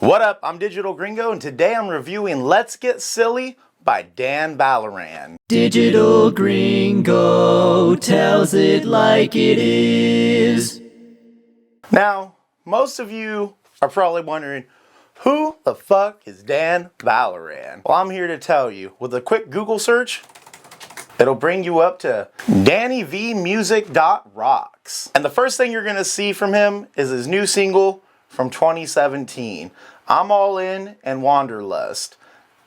What up? I'm Digital Gringo, and today I'm reviewing Let's Get Silly by Dan Vallerand. Digital Gringo tells it like it is. Now, most of you are probably wondering, who the fuck is Dan Vallerand? Well, I'm here to tell you. With a quick Google search, it'll bring you up to DannyVmusic.rocks. And the first thing you're going to see from him is his new single from 2017, I'm All In and Wanderlust.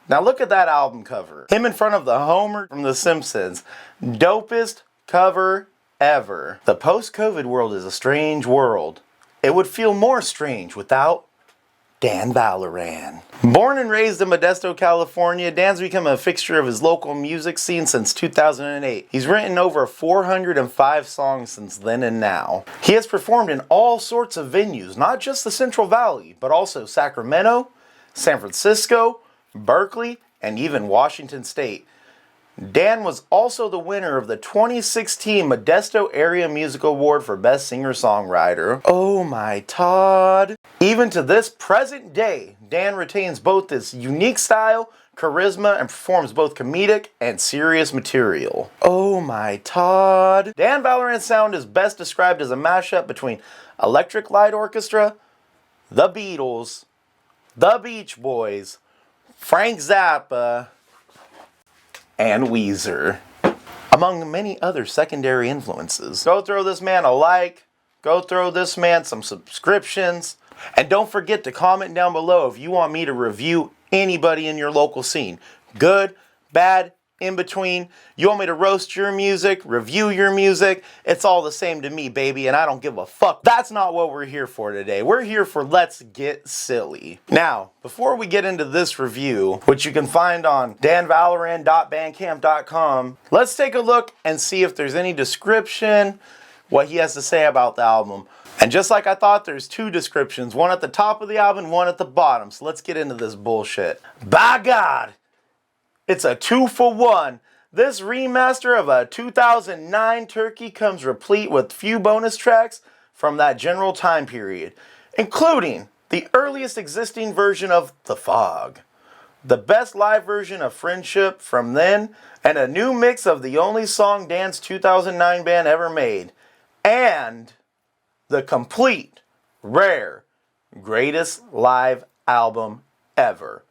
Now look at that album cover. Him in front of the Homer from The Simpsons. Dopest cover ever. The post-COVID world is a strange world. It would feel more strange without Dan Vallerand. Born and raised in Modesto, California, Dan's become a fixture of his local music scene since 2008. He's written over 405 songs since then and now. He has performed in all sorts of venues, not just the Central Valley, but also Sacramento, San Francisco, Berkeley, and even Washington State. Dan was also the winner of the 2016 Modesto Area Music Award for Best Singer-Songwriter. Oh my Todd. Even to this present day, Dan retains both this unique style, charisma, and performs both comedic and serious material. Oh my Todd. Dan Vallerand's sound is best described as a mashup between Electric Light Orchestra, The Beatles, The Beach Boys, Frank Zappa, and Weezer, among many other secondary influences. Go throw this man a like, go throw this man some subscriptions, and don't forget to comment down below if you want me to review anybody in your local scene. Good, bad, in between. You want me to roast your music, review your music? It's all the same to me, baby, and I don't give a fuck. That's not what we're here for today. We're here for Let's Get Silly. Now, before we get into this review, which you can find on danvallerand.bandcamp.com, let's take a look and see if there's any description, what he has to say about the album. And just like I thought, there's two descriptions, one at the top of the album, one at the bottom. So let's get into this bullshit. By God, it's a 2-for-1. This remaster of a 2009 Turkey comes replete with few bonus tracks from that general time period, including the earliest existing version of The Fog, the best live version of Friendship from then, and a new mix of the only song Dan's 2009 band ever made, and the complete, rare, greatest live album ever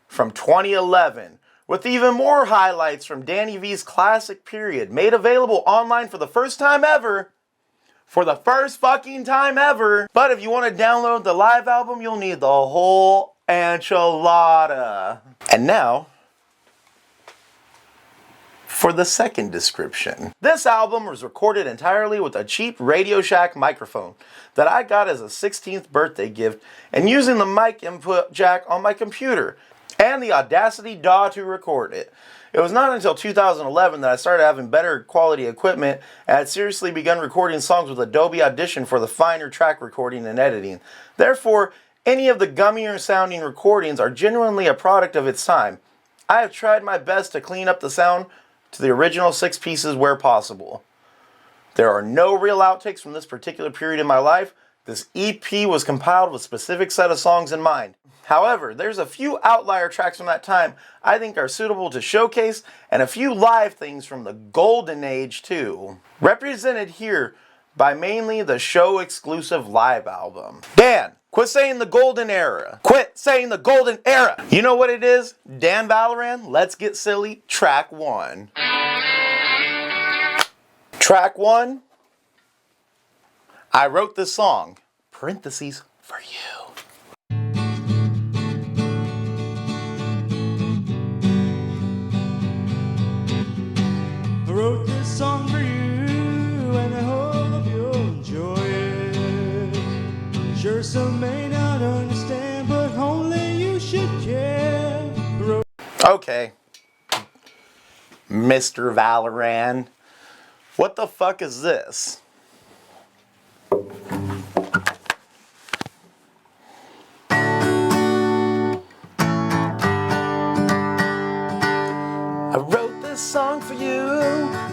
from 2011. With even more highlights from Danny V's classic period, made available online for the first time ever. For the first fucking time ever. But if you want to download the live album, you'll need the whole enchilada. And now, for the second description. This album was recorded entirely with a cheap Radio Shack microphone that I got as a 16th birthday gift, and using the mic input jack on my computer and the Audacity DAW to record it. It was not until 2011 that I started having better quality equipment and had seriously begun recording songs with Adobe Audition for the finer track recording and editing. Therefore, any of the gummier sounding recordings are genuinely a product of its time. I have tried my best to clean up the sound to the original 6 pieces where possible. There are no real outtakes from this particular period in my life. This EP was compiled with a specific set of songs in mind. However, there's a few outlier tracks from that time I think are suitable to showcase, and a few live things from the golden age too. Represented here by mainly the show exclusive live album. Dan, quit saying the golden era. Quit saying the golden era. You know what it is? Dan Vallerand, Let's Get Silly, track 1. Track 1. I wrote this song, parentheses, for you. I wrote this song for you, and I hope you'll enjoy it. Sure, some may not understand, but only you should care. Okay, Mr. Vallerand, what the fuck is this? I wrote this song for you,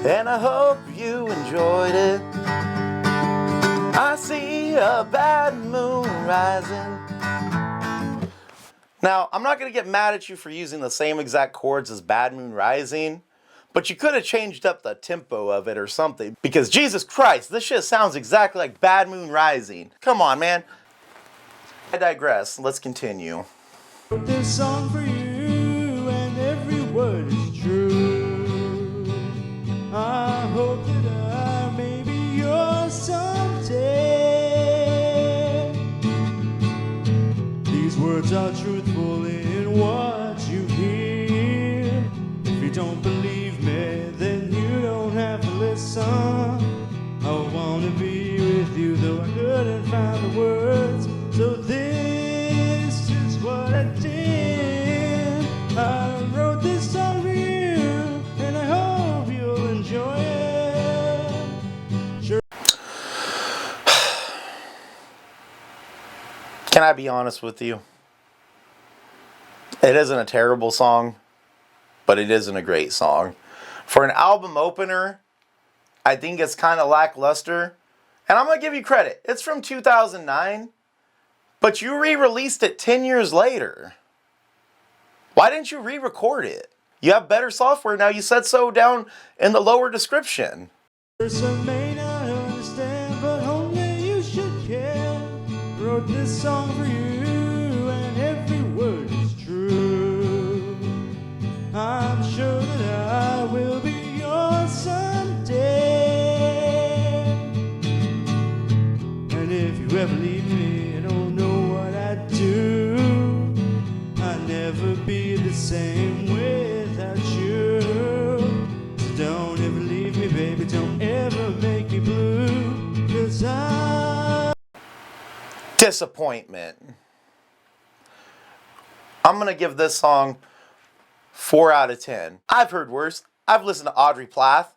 and I hope you enjoyed it. I see a bad moon rising Now, I'm not going to get mad at you for using the same exact chords as Bad Moon Rising, but you could have changed up the tempo of it or something. Because Jesus Christ, this shit sounds exactly like Bad Moon Rising. Come on, man. I digress. Let's continue. Wrote this song for you, and every word is true. I hope that I may be yours someday. These words are truthful in what you hear. If you don't believe me, then you don't have to listen. I want to be with you, though I couldn't find the words. So this is what I did. I wrote this song for you, and I hope you'll enjoy it. Sure. Can I be honest with you? It isn't a terrible song, but it isn't a great song. For an album opener, I think it's kind of lackluster. And I'm going to give you credit. It's from 2009, but you re-released it 10 years later. Why didn't you re-record it? You have better software now. You said so down in the lower description. Some may not understand, but only you should care. Wrote this song for you, and every word is true. I'm sure that I will be yours someday. And if you ever leave me, I don't know what I'd do. I'd never be the same without you. So don't ever leave me, baby, don't ever make me blue. 'Cause Disappointment. I'm going to give this song 4 out of 10. I've heard worse. I've listened to Audrey Plath.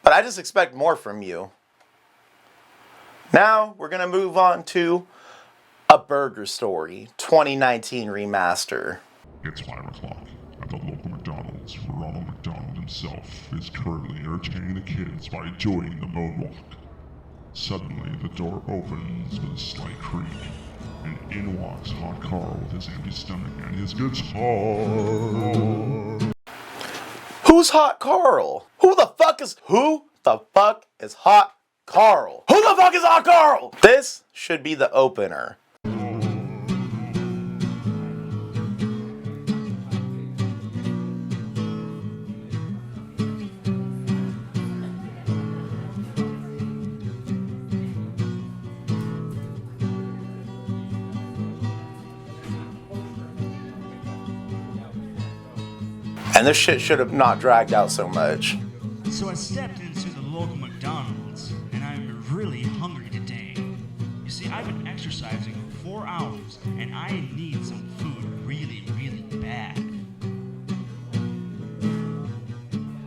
But I just expect more from you. Now we're going to move on to A Burger Story 2019 remaster. It's 5 o'clock at the local McDonald's, where Ronald McDonald himself is currently entertaining the kids by enjoying the moonwalk. Suddenly, the door opens with a slight creak, and in walks Hot Carl with his empty stomach and his guitar. Who's Hot Carl? Who the fuck is Hot Carl? Who the fuck is Hot Carl? This should be the opener. And this shit should have not dragged out so much. So I stepped into the local McDonald's, and I'm really hungry today. You see, I've been exercising for 4 hours, and I need some food really, really bad.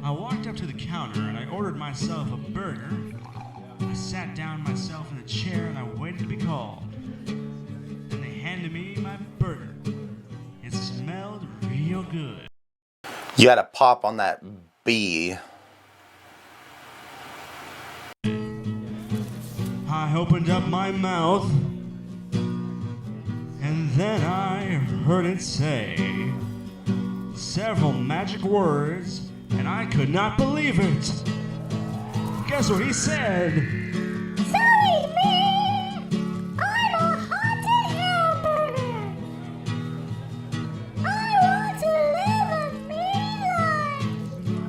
I walked up to the counter, and I ordered myself a burger. I sat down myself in a chair, and I waited to be called. Then they handed me my burger. It smelled real good. You had to pop on that B. I opened up my mouth, and then I heard it say several magic words, and I could not believe it. Guess what he said? Sorry, man! I'm a haunted hamburger! I want to live a mean life!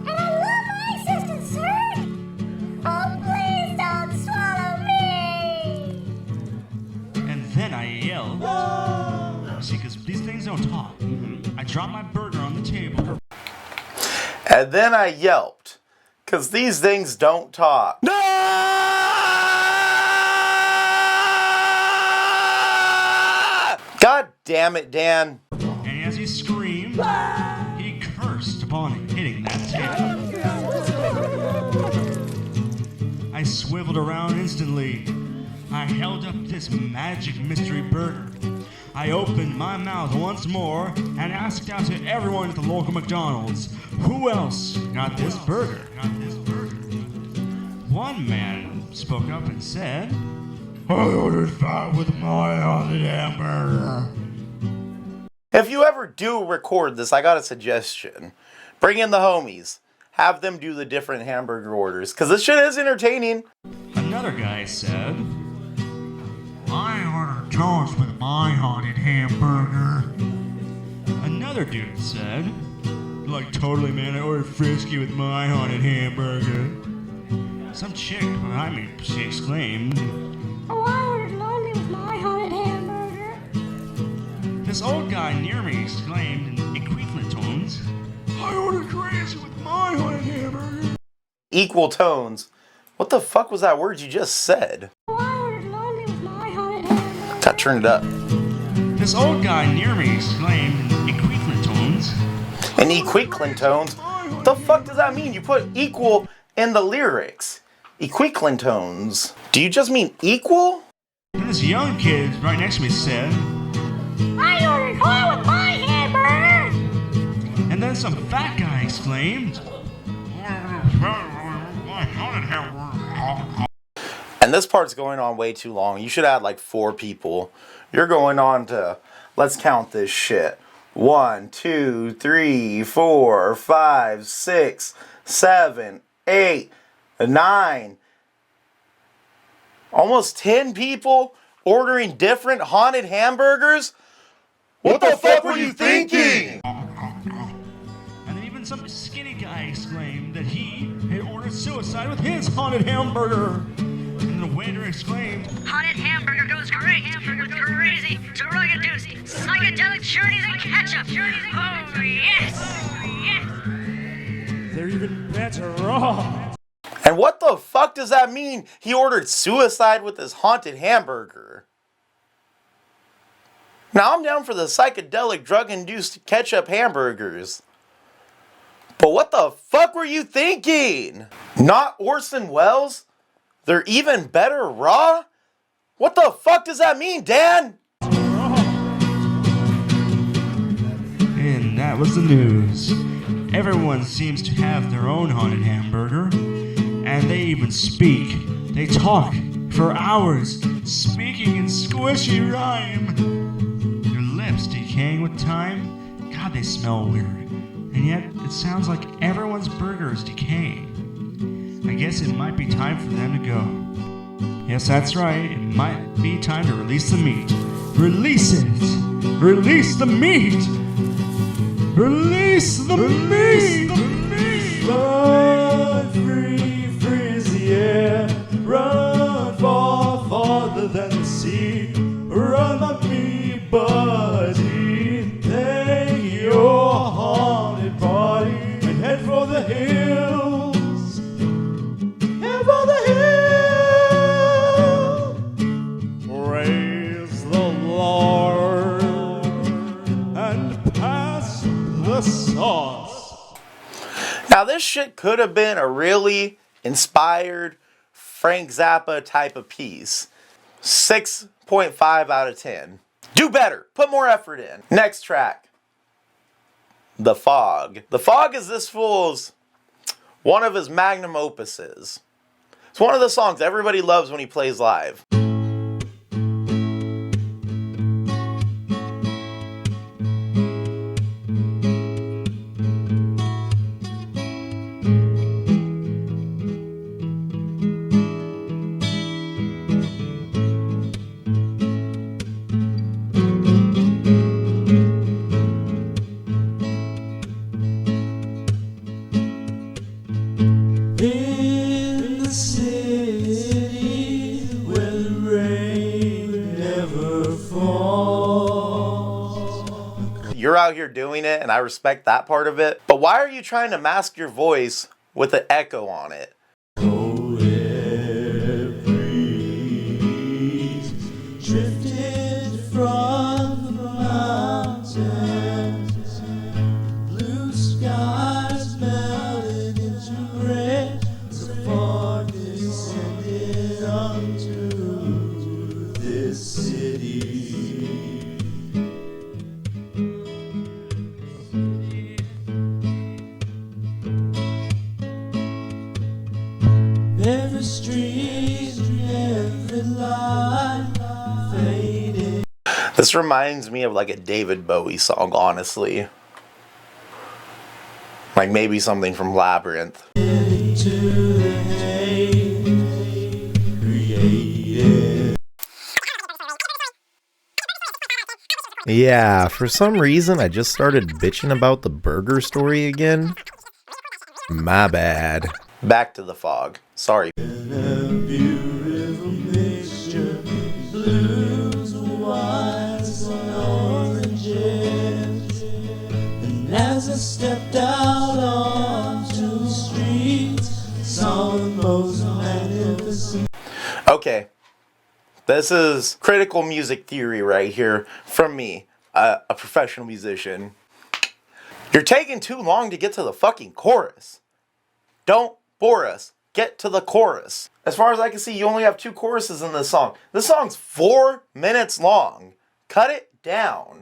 And I love my assistant, sir! Oh, please don't swallow me! And then I yelled. See, because these things don't talk. I dropped my burger on the table. And then I yelped, because these things don't talk. No! God damn it, Dan. And as he screamed, he cursed upon hitting that table. I swiveled around instantly. I held up this magic mystery burger. I opened my mouth once more and asked out to everyone at the local McDonald's, who else got this burger? One man spoke up and said, I ordered 5 with my haunted hamburger. If you ever do record this, I got a suggestion. Bring in the homies. Have them do the different hamburger orders, because this shit is entertaining. Another guy said, I ordered toast with my haunted hamburger. Another dude said, like, totally, man, I ordered frisky with my haunted hamburger. Some chick behind me, she exclaimed, Oh, I ordered lonely with my haunted hamburger. This old guy near me exclaimed in equivalent tones, I ordered crazy with my haunted hamburger. Equal tones. What the fuck was that word you just said? Oh, I ordered lonely with my haunted hamburger. Gotta turn it up. This old guy near me exclaimed in equivalent tones, And equivalent tones? What the fuck does that mean? You put equal in the lyrics. Equivalent tones. Do you just mean equal? and this young kid right next to me said, I ordered whole with my hamburger. and then some fat guy exclaimed, my haunted hamburger. And this part's going on way too long. You should add like 4 people. You're going on to, let's count this shit. 1, 2, 3, 4, 5, 6, 7, 8, 9. Almost 10 people ordering different haunted hamburgers? What the fuck were you thinking? And then even some skinny guy exclaimed that he had ordered suicide with his haunted hamburger. And the waiter exclaimed, Haunted hamburger goes great with crazy, drug-induced, psychedelic journeys and ketchup. Oh, yes! Oh, yes! They're even better off. And what the fuck does that mean? He ordered suicide with his haunted hamburger. Now I'm down for the psychedelic drug-induced ketchup hamburgers. But what the fuck were you thinking? Not Orson Welles? They're even better raw? What the fuck does that mean, Dan? and that was the news. Everyone seems to have their own haunted hamburger, and they even speak. They talk for hours, speaking in squishy rhyme. Their lips decaying with time. God, they smell weird. And yet, it sounds like everyone's burger is decaying. I guess it might be time for them to go. Yes, that's right. It might be time to release the meat. Release it! Release the meat! Release the meat! Run free, frizzy air. Run far, farther than the sea. Run on me, buddy. Take your haunted body and head for the hills. Head for the hills. Praise the Lord and pass the sauce. Now this shit could have been a really inspired Frank Zappa type of piece. 6.5 out of 10. Do better. Put more effort in. Next track. The Fog. The Fog is this fool's one of his magnum opuses. It's one of the songs everybody loves when he plays live. In the city where the rain never falls. You're out here doing it, and I respect that part of it. But why are you trying to mask your voice with an echo on it? Cold air breeze drifted from the mountains. Blue skies melted into gray. The fog descended onto this city. This reminds me of like a David Bowie song, honestly. Like maybe something from Labyrinth. Yeah, for some reason I just started bitching about the burger story again. My bad. Back to the fog. Sorry. As I stepped out onto the streets, saw the most magnificent. Okay, this is critical music theory right here from me, a professional musician. You're taking too long to get to the fucking chorus. Don't bore us. Get to the chorus. As far as I can see, you only have 2 choruses in this song. This song's 4 minutes long. Cut it down.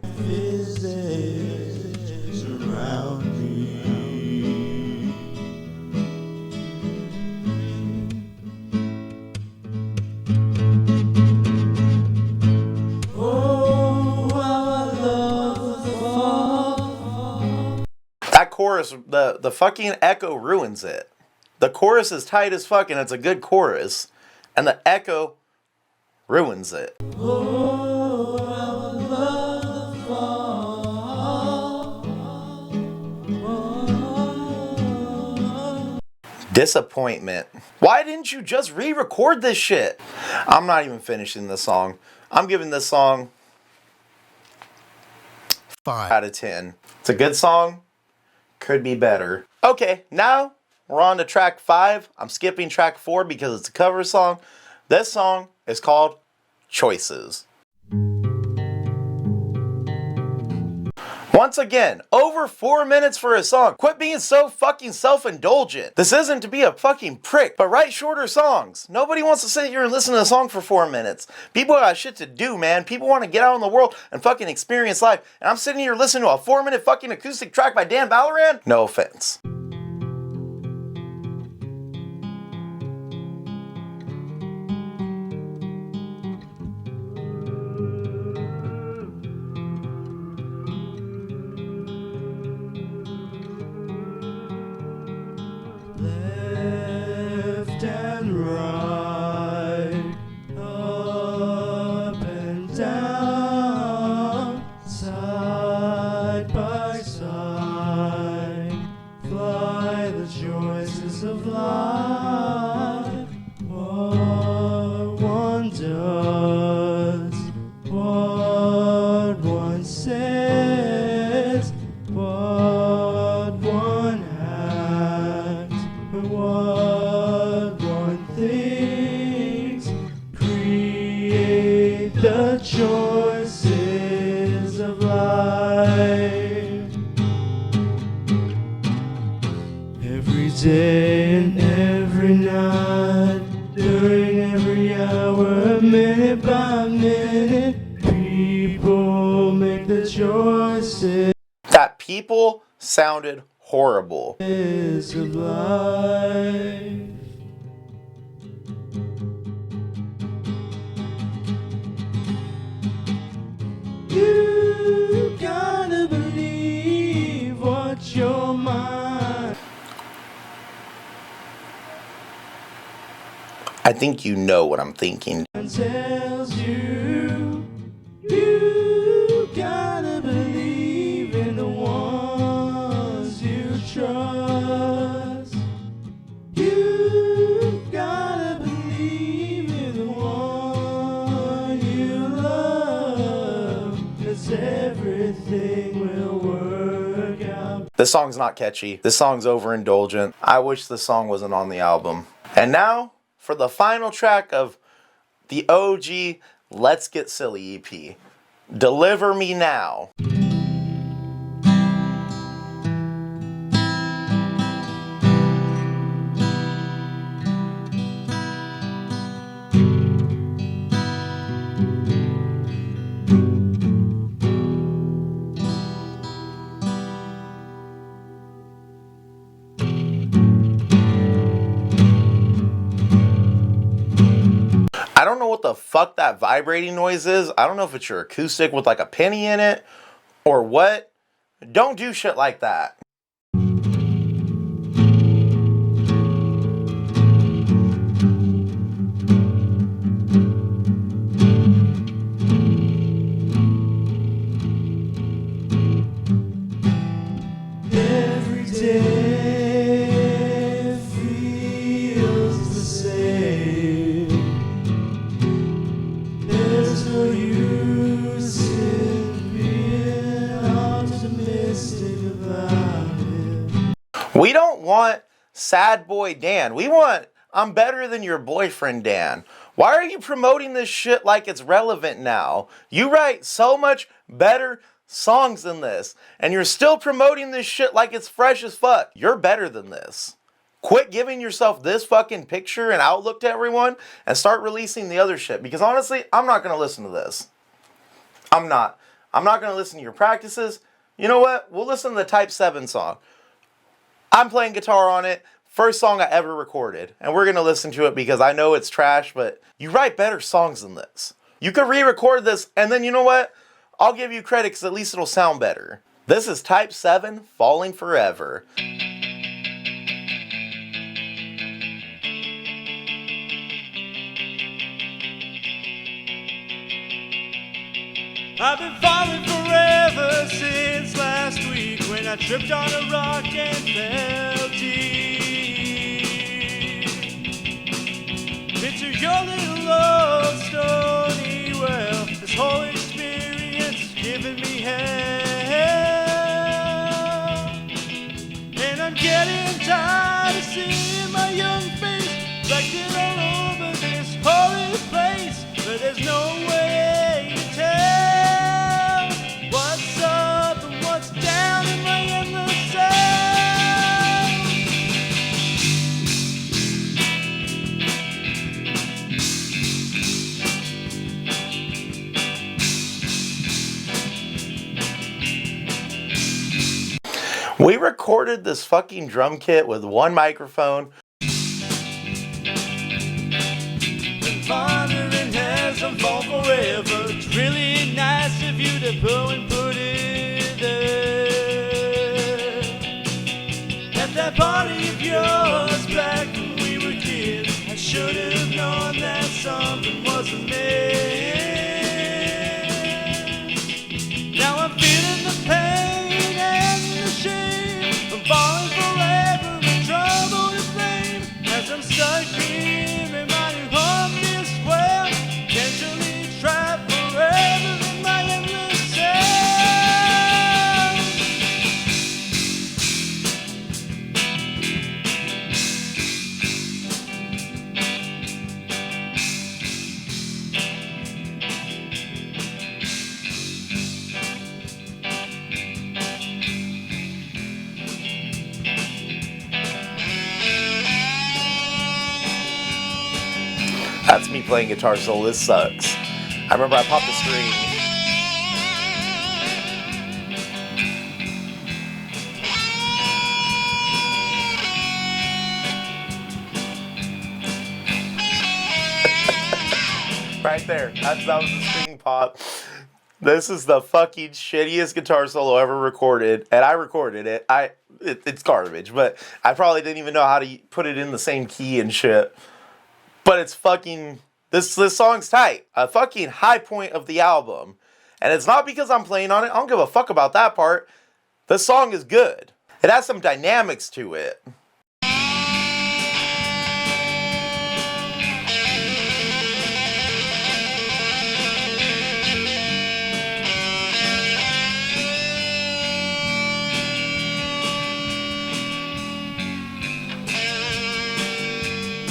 That chorus, the fucking echo ruins it. The chorus is tight as fuck and it's a good chorus. And the echo ruins it. Disappointment. Why didn't you just re-record this shit? I'm not even finishing this song. I'm giving this song 5 out of 10. It's a good song. Could be better. Okay, now we're on to track 5. I'm skipping track 4 because it's a cover song. This song is called Choices. Once again, over 4 minutes for a song. Quit being so fucking self-indulgent. This isn't to be a fucking prick, but write shorter songs. Nobody wants to sit here and listen to a song for 4 minutes. People got shit to do, man. People want to get out in the world and fucking experience life. And I'm sitting here listening to a 4-minute fucking acoustic track by Dan Valorant? No offense. Left and right, up and down, side by side, fly the choices of life. What one does, what one says, what one acts, what one thinks, create the choices of life. Every day and every night, during every hour, minute by minute, people make the choices That people sounded horrible. of life. You gotta believe what your mind. I think you know what I'm thinking. Tells you, you gotta believe in the ones you trust. You gotta believe in the one you love, 'cause everything will work out. This song's not catchy. This song's overindulgent. I wish this song wasn't on the album. And now, for the final track of the OG Let's Get Silly EP. Deliver Me Now. I don't know what the fuck that vibrating noise is. I don't know if it's your acoustic with like a penny in it or what. Don't do shit like that. Every day feels the same. There's no use in being optimistic about it. We don't want sad boy Dan. We want I'm better than your boyfriend Dan. Why are you promoting this shit like it's relevant now? You write so much better songs than this, and you're still promoting this shit like it's fresh as fuck. You're better than this. Quit giving yourself this fucking picture and outlook to everyone and start releasing the other shit, because honestly, I'm not going to listen to this. I'm not going to listen to your practices. You know what? We'll listen to the Type 7 song. I'm playing guitar on it. First song I ever recorded. And we're going to listen to it because I know it's trash, but you write better songs than this. You could re-record this, and then you know what? I'll give you credit because at least it'll sound better. This is Type 7, Falling Forever. I've been falling forever since last week when I tripped on a rock and fell deep into your little love story. Well, this whole experience giving me hell, and I'm getting tired of seeing my young face reflected all over this holy place, but there's no way to tell what's up and what's down in my endless cell. We recorded this fucking drum kit with one microphone. Pondering has I'm fall forever. It's really nice of you to pull and put it there. At that party of yours back when we were kids, I should have known that something wasn't there. Now I'm feeling the pain and the shame. I'm falling forever in trouble and flame as I'm stuck here in my new home this well, potentially trapped forever in my endless cell. That's me playing guitar solo. This sucks. I remember I popped the string. Right there. That was the string pop. This is the fucking shittiest guitar solo ever recorded, and I recorded it. It's garbage, but I probably didn't even know how to put it in the same key and shit. But it's fucking, this song's tight. A fucking high point of the album. And it's not because I'm playing on it. I don't give a fuck about that part. The song is good. It has some dynamics to it.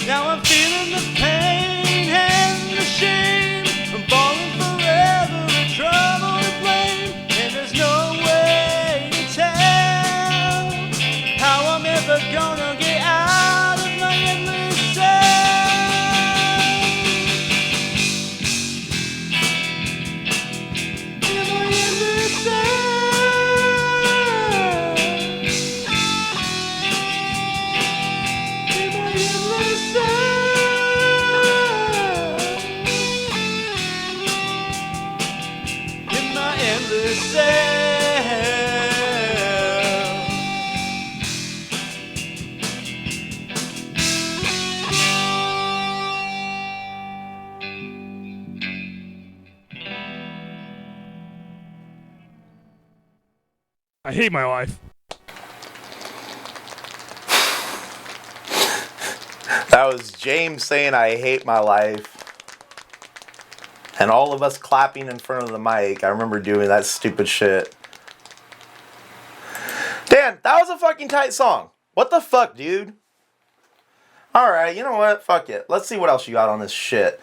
Now I'm feeling the pain and the shame. I'm falling forever in trouble and blame, and there's no way to tell how I'm ever gonna I hate my life. That was James saying, I hate my life. And all of us clapping in front of the mic. I remember doing that stupid shit. Dan, that was a fucking tight song. What the fuck, dude? Alright, you know what? Fuck it. Let's see what else you got on this shit.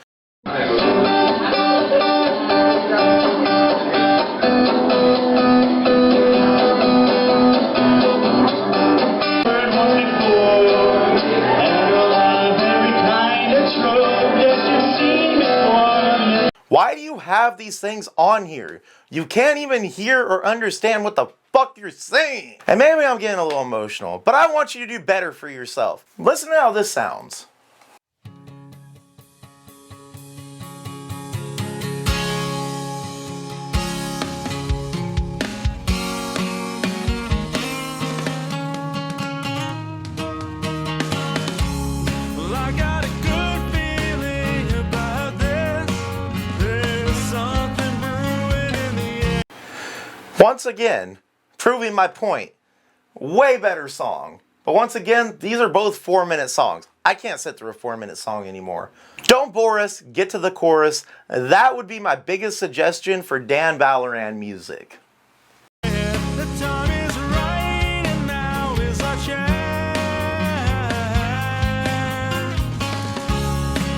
Why do you have these things on here? You can't even hear or understand what the fuck you're saying. And maybe I'm getting a little emotional, but I want you to do better for yourself. Listen to how this sounds. Once again, proving my point. Way better song. But once again, these are both 4-minute songs. I can't sit through a 4-minute song anymore. Don't bore us, get to the chorus. That would be my biggest suggestion for Dan Valorant music. The time is right and now is our chance.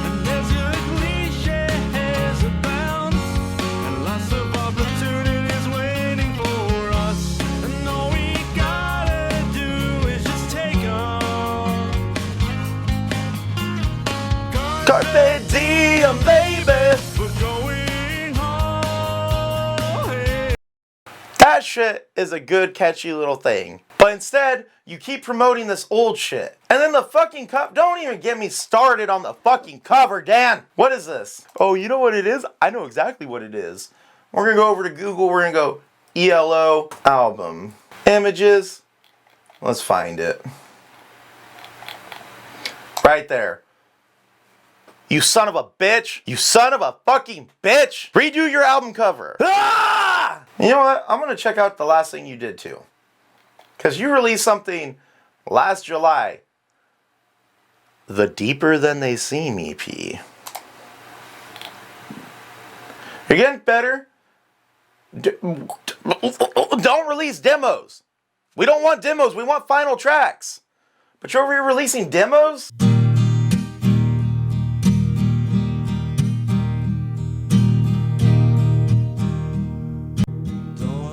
And there's good cliches abound and lots of opportunities waiting for us. And all we gotta do is just take 'em. Carpe diem, baby. We're going home. That shit is a good, catchy little thing. But instead, you keep promoting this old shit. And then the fucking cover. Don't even get me started on the fucking cover, Dan. What is this? Oh, you know what it is? I know exactly what it is. We're gonna go over to Google. We're gonna go ELO album. Images. Let's find it. Right there. You son of a bitch. You son of a fucking bitch. Redo your album cover. Ah! You know what? I'm going to check out the last thing you did too. Because you released something last July. The Deeper Than They Seem EP. You're getting better. Don't release demos. We don't want demos. We want final tracks. But you're over here releasing demos?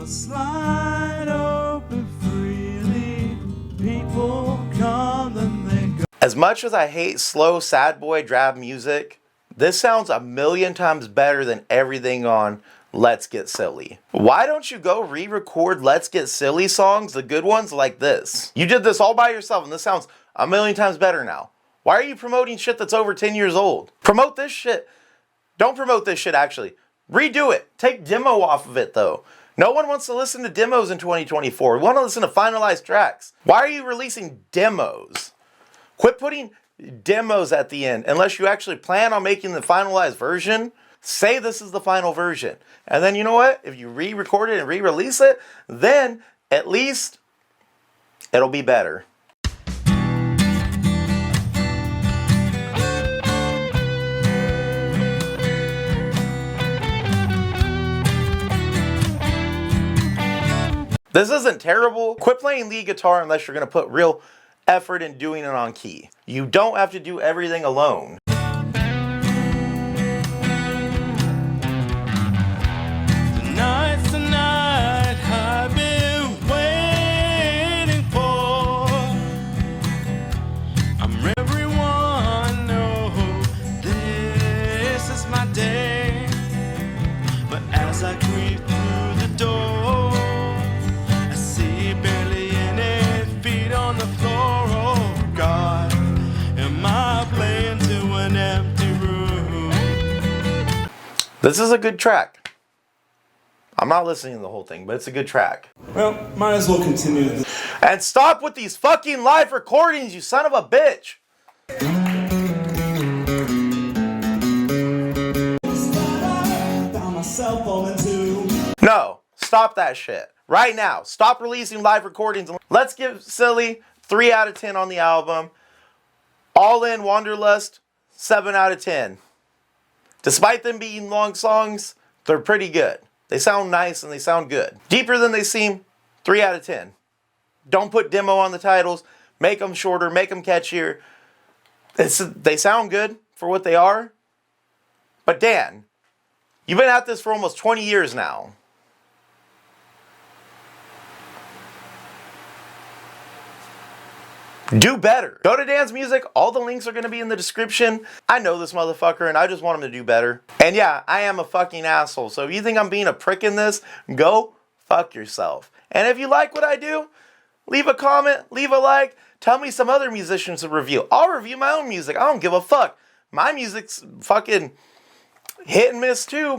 Slide open freely. People come and they go. As much as I hate slow, sad boy, drab music, this sounds a million times better than everything on Let's Get Silly. Why don't you go re-record Let's Get Silly songs, the good ones like this? You did this all by yourself and this sounds a million times better now. Why are you promoting shit that's over 10 years old? Promote this shit. Don't promote this shit actually. Redo it. Take demo off of it though. No one wants to listen to demos in 2024. We want to listen to finalized tracks. Why are you releasing demos? Quit putting demos at the end. Unless you actually plan on making the finalized version, say this is the final version. And then you know what? If you re-record it and re-release it, then at least it'll be better. This isn't terrible. Quit playing lead guitar unless you're going to put real effort in doing it on key. You don't have to do everything alone. Tonight's the night I've been waiting for. Everyone know this is my day. But as I creep through the door, This is a good track. I'm not listening to the whole thing, but it's a good track. well, might as well continue this. And stop with these fucking live recordings, you son of a bitch! No, stop that shit. right now. Stop releasing live recordings. Let's give Silly 3 out of 10 on the album. All In, Wanderlust, 7 out of 10. Despite them being long songs, they're pretty good. They sound nice and they sound good. Deeper Than They Seem, 3 out of 10. Don't put demo on the titles. Make them shorter, make them catchier. They sound good for what they are. But Dan, you've been at this for almost 20 years now. Do better. Go to Dan's music. All the links are going to be in the description. I know this motherfucker and I just want him to do better. And yeah, I am a fucking asshole. So if you think I'm being a prick in this, go fuck yourself. And if you like what I do, leave a comment, leave a like. Tell me some other musicians to review. I'll review my own music. I don't give a fuck. My music's fucking hit and miss too.